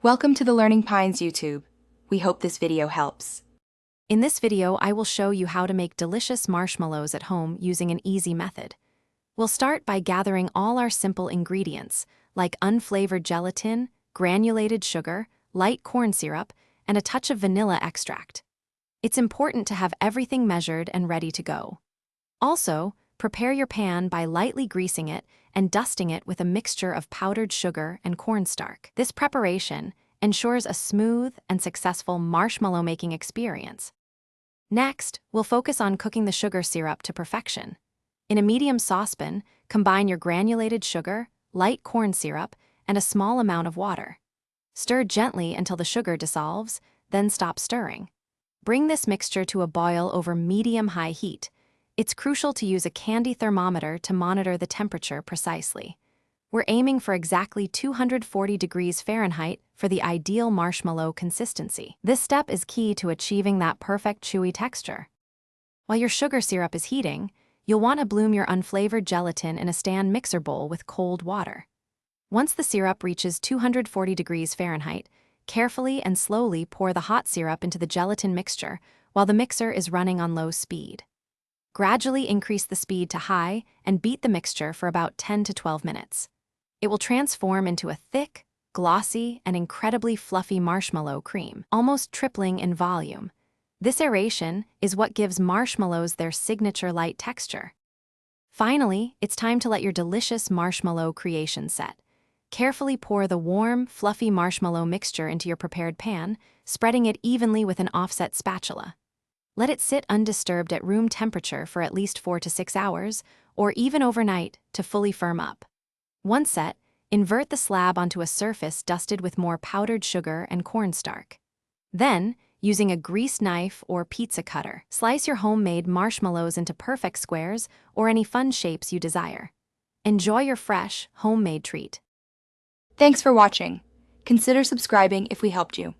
Welcome to the Learning Pines YouTube. We hope this video helps. In this video, I will show you how to make delicious marshmallows at home using an easy method. We'll start by gathering all our simple ingredients, like unflavored gelatin, granulated sugar, light corn syrup, and a touch of vanilla extract. It's important to have everything measured and ready to go. Also, prepare your pan by lightly greasing it and dusting it with a mixture of powdered sugar and cornstarch. This preparation ensures a smooth and successful marshmallow making experience. Next, we'll focus on cooking the sugar syrup to perfection. In a medium saucepan, combine your granulated sugar, light corn syrup, and a small amount of water. Stir gently until the sugar dissolves, then stop stirring. Bring this mixture to a boil over medium-high heat. It's crucial to use a candy thermometer to monitor the temperature precisely. We're aiming for exactly 240 degrees Fahrenheit for the ideal marshmallow consistency. This step is key to achieving that perfect chewy texture. While your sugar syrup is heating, you'll want to bloom your unflavored gelatin in a stand mixer bowl with cold water. Once the syrup reaches 240 degrees Fahrenheit, carefully and slowly pour the hot syrup into the gelatin mixture while the mixer is running on low speed. Gradually increase the speed to high and beat the mixture for about 10 to 12 minutes. It will transform into a thick, glossy, and incredibly fluffy marshmallow cream, almost tripling in volume. This aeration is what gives marshmallows their signature light texture. Finally, it's time to let your delicious marshmallow creation set. Carefully pour the warm, fluffy marshmallow mixture into your prepared pan, spreading it evenly with an offset spatula. Let it sit undisturbed at room temperature for at least 4 to 6 hours, or even overnight, to fully firm up. Once set, invert the slab onto a surface dusted with more powdered sugar and cornstarch. Then, using a greased knife or pizza cutter, slice your homemade marshmallows into perfect squares or any fun shapes you desire. Enjoy your fresh, homemade treat. Thanks for watching. Consider subscribing if we helped you.